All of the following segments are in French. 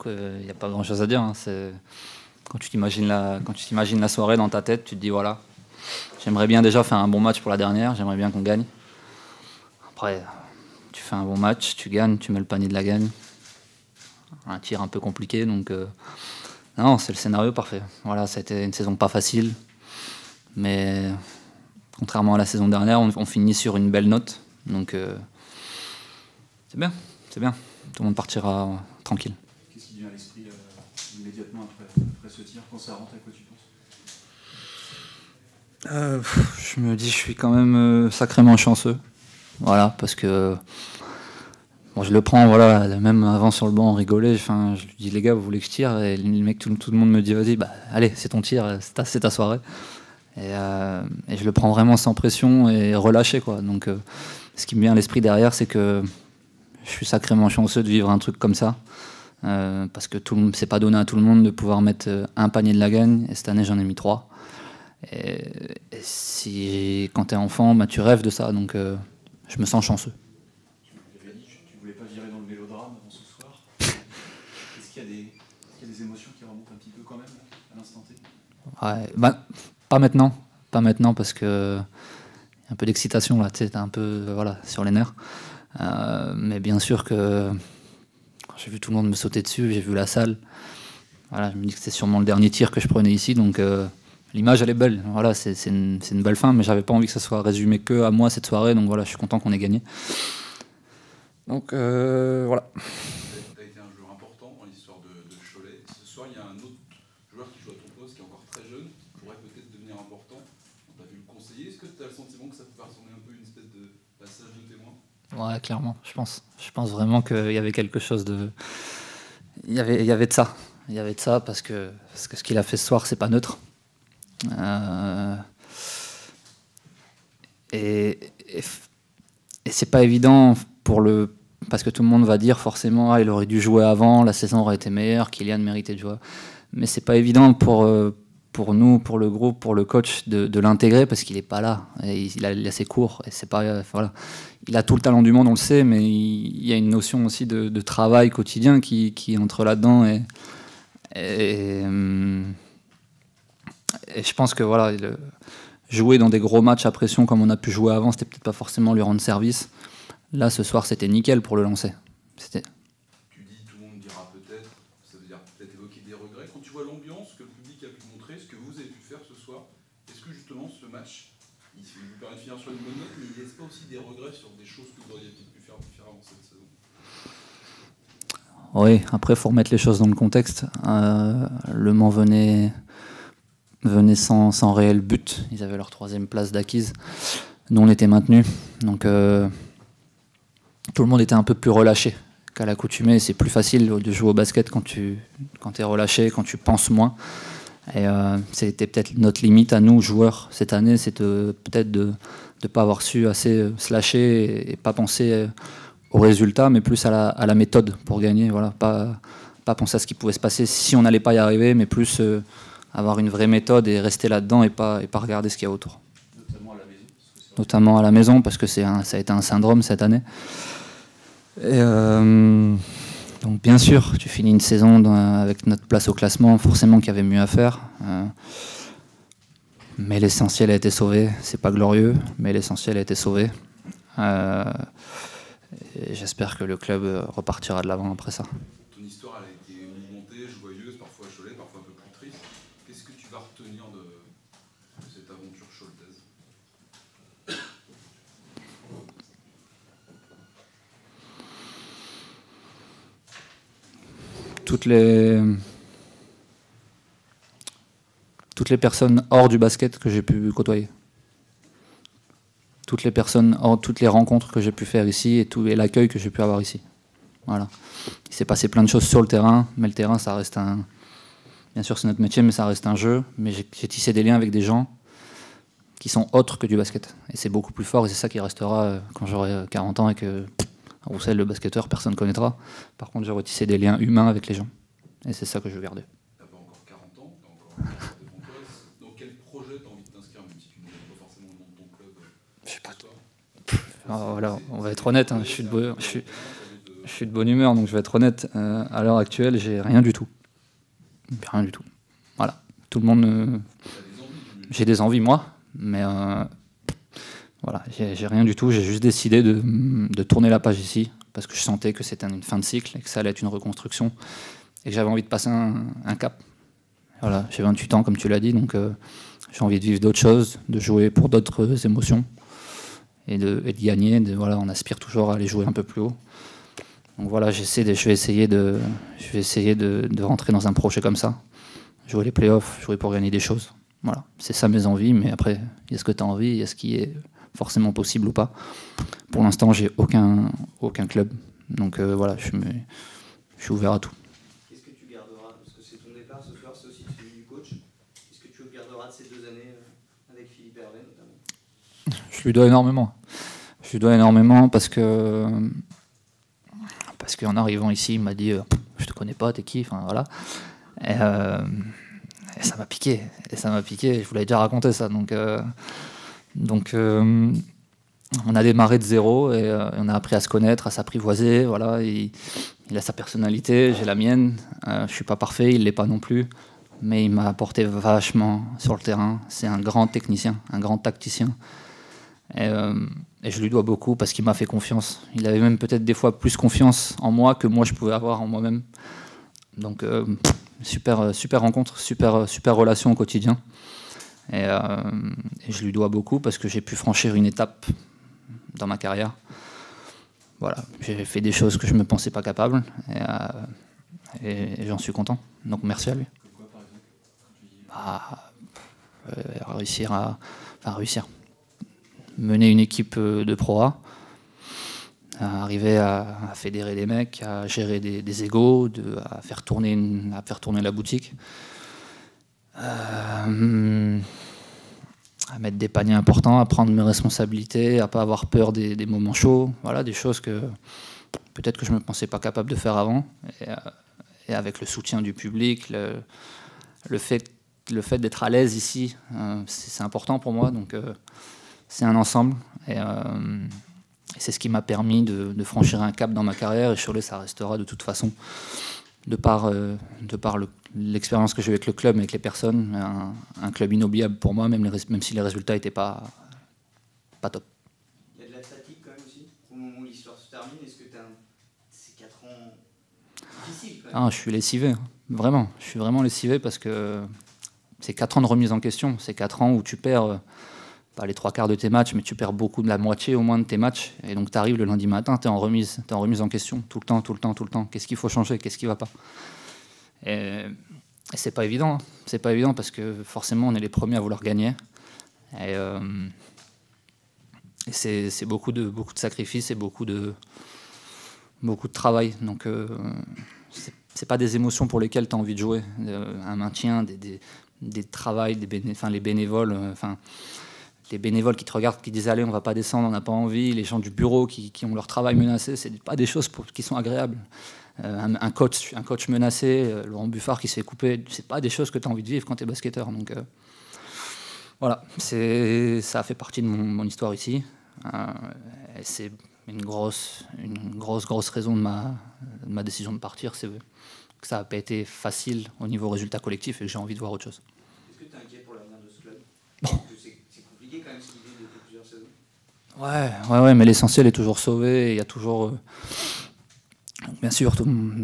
Il n'y a pas grand-chose à dire. Hein. Quand tu t'imagines la soirée dans ta tête, tu te dis voilà, j'aimerais bien déjà faire un bon match pour la dernière, j'aimerais bien qu'on gagne. Après, tu fais un bon match, tu gagnes, tu mets le panier de la gagne. Un tir un peu compliqué, donc non, c'est le scénario parfait. Voilà, ça a été une saison pas facile, mais contrairement à la saison dernière, on finit sur une belle note, donc c'est bien, c'est bien. Tout le monde partira tranquille. Qu'est-ce qui vient à l'esprit immédiatement après ce tir, quand ça rentre, à quoi tu penses? Je me dis, je suis quand même sacrément chanceux, voilà, parce que bon, je le prends, voilà, même avant sur le banc, on rigolait. Enfin, je lui dis les gars, vous voulez que je tire? Et le mec, tout le monde me dit vas-y, bah allez, c'est ton tir, c'est ta soirée. Et je le prends vraiment sans pression et relâché, quoi. Donc, ce qui me vient à l'esprit derrière, c'est que je suis sacrément chanceux de vivre un truc comme ça, parce que c'est pas donné à tout le monde de pouvoir mettre un panier de la gagne. Et cette année, j'en ai mis 3. Et quand t'es enfant, bah, tu rêves de ça, donc je me sens chanceux. Tu voulais pas virer dans le mélodrame avant ce soir. Est-ce qu'il y a des émotions qui remontent un petit peu quand même à l'instant T? Ouais, bah, pas maintenant parce que y a un peu d'excitation là, tu sais, t'es un peu voilà, sur les nerfs. Mais bien sûr que j'ai vu tout le monde me sauter dessus, j'ai vu la salle. Voilà, je me dis que c'est sûrement le dernier tir que je prenais ici, donc l'image elle est belle. Voilà, c'est une belle fin, mais j'avais pas envie que ça soit résumé que à moi cette soirée, donc voilà, je suis content qu'on ait gagné. Donc voilà. Tu as été un joueur important dans l'histoire de Cholet. Ce soir, il y a un autre joueur qui joue à ton poste, qui est encore très jeune, qui pourrait peut-être devenir important. On t'a vu le conseiller. Est-ce que tu as le sentiment que ça peut ressembler un peu à une espèce de passage de témoin? Ouais, clairement, je pense. Je pense vraiment qu'il y avait quelque chose de... Il y avait de ça. Il y avait de ça parce que ce qu'il a fait ce soir, c'est pas neutre. Et c'est pas évident parce que tout le monde va dire forcément il aurait dû jouer avant, la saison aurait été meilleure, Kylian méritait de jouer. Mais c'est pas évident pour nous, pour le groupe, pour le coach de l'intégrer parce qu'il est pas là. Et il a ses cours et c'est pas voilà. Il a tout le talent du monde, on le sait, mais il y a une notion aussi de travail quotidien qui entre là-dedans et je pense que voilà, jouer dans des gros matchs à pression comme on a pu jouer avant, c'était peut-être pas forcément lui rendre service. Là, ce soir, c'était nickel pour le lancer. Tu dis tout le monde dira peut-être, ça veut dire peut-être évoquer des regrets. Quand tu vois l'ambiance que le public a pu montrer, ce que vous avez pu faire ce soir, est-ce que justement ce match, il vous permet de finir sur une bonne note, mais il ne laisse pas aussi des regrets sur des choses que vous auriez peut-être pu faire différemment cette saison? Oui, après, il faut remettre les choses dans le contexte. Le Mans venait sans réel but. Ils avaient leur 3e place d'acquise. Nous, on était maintenus. Donc, tout le monde était un peu plus relâché qu'à l'accoutumée. C'est plus facile de jouer au basket quand tu es relâché, quand tu penses moins. Et c'était peut-être notre limite à nous, joueurs, cette année, c'est peut-être de ne pas avoir su assez se lâcher et pas penser au résultat, mais plus à la méthode pour gagner. Voilà, pas penser à ce qui pouvait se passer si on n'allait pas y arriver, mais plus avoir une vraie méthode et rester là-dedans et pas regarder ce qu'il y a autour. Notamment à la maison, parce que ça a été un syndrome cette année. Et donc bien sûr, tu finis une saison avec notre place au classement, forcément qu'il y avait mieux à faire. Mais l'essentiel a été sauvé. C'est pas glorieux, mais l'essentiel a été sauvé. Et j'espère que le club repartira de l'avant après ça. Ton histoire elle a été mouvementée, joyeuse, parfois à Cholet, parfois un peu plus triste. Qu'est-ce que tu vas retenir de cette aventure choletaise? Toutes les personnes hors du basket que j'ai pu côtoyer. Toutes les personnes, toutes les rencontres que j'ai pu faire ici et l'accueil que j'ai pu avoir ici. Voilà. Il s'est passé plein de choses sur le terrain, mais le terrain, ça reste bien sûr, c'est notre métier, mais ça reste un jeu. Mais j'ai tissé des liens avec des gens qui sont autres que du basket. Et c'est beaucoup plus fort, et c'est ça qui restera quand j'aurai 40 ans et que Roussel, le basketteur, personne ne connaîtra. Par contre, j'aurai tissé des liens humains avec les gens. Et c'est ça que je veux garder. T'as pas encore 40 ans, t'as encore un devant toi. Dans quel projet t'as envie de t'inscrire, même si tu ne connais pas forcément le nom de ton club? Je sais pas. Voilà, on va être honnête, hein, je suis de bonne humeur, donc je vais être honnête. À l'heure actuelle, j'ai rien du tout. Rien du tout. Voilà. Tout le monde... j'ai des envies, moi, mais voilà, j'ai rien du tout. J'ai juste décidé de tourner la page ici, parce que je sentais que c'était une fin de cycle et que ça allait être une reconstruction, et que j'avais envie de passer un cap. Voilà, j'ai 28 ans, comme tu l'as dit, donc j'ai envie de vivre d'autres choses, de jouer pour d'autres émotions, et de gagner. Voilà, on aspire toujours à aller jouer un peu plus haut. Donc voilà, je vais essayer de rentrer dans un projet comme ça, jouer les playoffs, jouer pour gagner des choses. Voilà, c'est ça mes envies, mais après, il y a ce que tu as envie, il y a ce qui est forcément possible ou pas. Pour l'instant, j'ai aucun club, donc voilà, je suis ouvert à tout. Qu'est-ce que tu garderas? Parce que c'est ton départ ce soir, c'est aussi celui du coach. Qu'est-ce que tu garderas de ces 2 années avec Philippe Hervé notamment? Je lui dois énormément. Je lui dois énormément parce qu'en arrivant ici, il m'a dit je te connais pas, t'es qui, enfin voilà. Et ça m'a piqué. Je vous l'avais déjà raconté ça. Donc on a démarré de zéro et on a appris à se connaître, à s'apprivoiser. Voilà, il a sa personnalité, j'ai la mienne. Je suis pas parfait, il l'est pas non plus, mais il m'a apporté vachement sur le terrain. C'est un grand technicien, un grand tacticien. Et je lui dois beaucoup parce qu'il m'a fait confiance. Il avait même peut-être des fois plus confiance en moi que moi je pouvais avoir en moi-même. Donc super rencontre, super relation au quotidien. Et je lui dois beaucoup parce que j'ai pu franchir une étape dans ma carrière. Voilà, j'ai fait des choses que je ne me pensais pas capable et j'en suis content. Donc merci à lui. Quoi, par exemple? Réussir. Mener une équipe de Pro A, arriver à fédérer des mecs, à gérer des égos, à faire tourner la boutique, à mettre des paniers importants, à prendre mes responsabilités, à pas avoir peur des moments chauds. Voilà, des choses que peut-être que je ne me pensais pas capable de faire avant. Et avec le soutien du public, le fait d'être à l'aise ici, c'est important pour moi. Donc c'est un ensemble. Et c'est ce qui m'a permis de franchir un cap dans ma carrière. Et Cholet, ça restera de toute façon, de par l'expérience que j'ai eue avec le club, avec les personnes, un club inoubliable pour moi, même si les résultats n'étaient pas top. Il y a de la fatigue quand même aussi. Au moment où l'histoire se termine, est-ce que c'est 4 ans difficiles quand même? Je suis lessivé, hein. Vraiment. Je suis vraiment lessivé parce que c'est 4 ans de remise en question. C'est 4 ans où tu perds pas les 3/4 de tes matchs, mais tu perds beaucoup de la moitié au moins de tes matchs. Et donc tu arrives le lundi matin, tu es en remise en question tout le temps. Qu'est-ce qu'il faut changer? Qu'est-ce qui ne va pas? Et c'est pas évident. Hein. C'est pas évident parce que forcément on est les premiers à vouloir gagner. Et c'est beaucoup de sacrifices et beaucoup de travail. Donc c'est pas des émotions pour lesquelles tu as envie de jouer. Un maintien, des travails, les bénévoles. Les bénévoles qui te regardent, qui disent allez, on va pas descendre, on n'a pas envie, les gens du bureau qui ont leur travail menacé, c'est pas des choses qui sont agréables. Un coach menacé, Laurent Buffard qui se fait couper, c'est pas des choses que tu as envie de vivre quand tu es basketteur. Donc voilà, ça a fait partie de mon histoire ici. Et c'est une grosse raison de ma décision de partir, c'est que ça n'a pas été facile au niveau résultat collectif et que j'ai envie de voir autre chose. Est-ce que tu es inquiet pour l'avenir de ce club? C'est compliqué quand même ce qu'il vit depuis plusieurs saisons. Ouais, mais l'essentiel est toujours sauvé. Il y a toujours, bien sûr,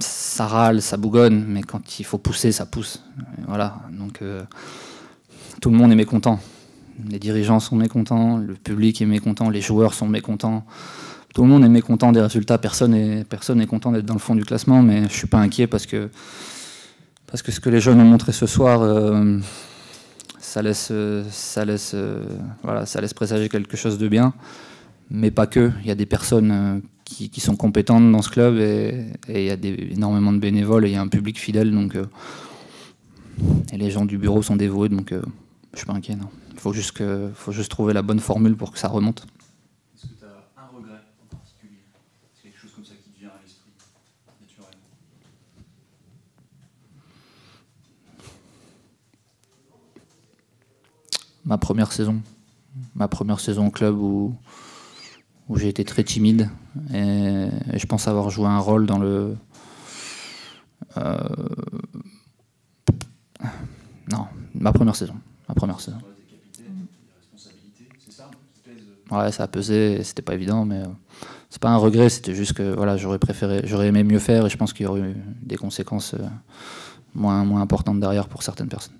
ça râle, ça bougonne, mais quand il faut pousser, ça pousse. Et voilà. Donc tout le monde est mécontent. Les dirigeants sont mécontents, le public est mécontent, les joueurs sont mécontents. Tout le monde est mécontent des résultats. Personne n'est content d'être dans le fond du classement, mais je suis pas inquiet parce que ce que les jeunes ont montré ce soir. Ça laisse présager quelque chose de bien, mais pas que. Il y a des personnes qui sont compétentes dans ce club et il y a énormément de bénévoles et il y a un public fidèle. Donc, et les gens du bureau sont dévoués, donc je suis pas inquiet. Non. Faut juste trouver la bonne formule pour que ça remonte. Est-ce que tu as un regret en particulier? C'est quelque chose comme ça qui te vient à l'esprit, naturellement? Ma première saison au club où où j'ai été très timide et je pense avoir joué un rôle dans le... non, ma première saison. Capitaine, des responsabilités, c'est ça, Ouais, ça a pesé, et c'était pas évident, mais c'est pas un regret, c'était juste que voilà, j'aurais aimé mieux faire et je pense qu'il y aurait eu des conséquences moins importantes derrière pour certaines personnes.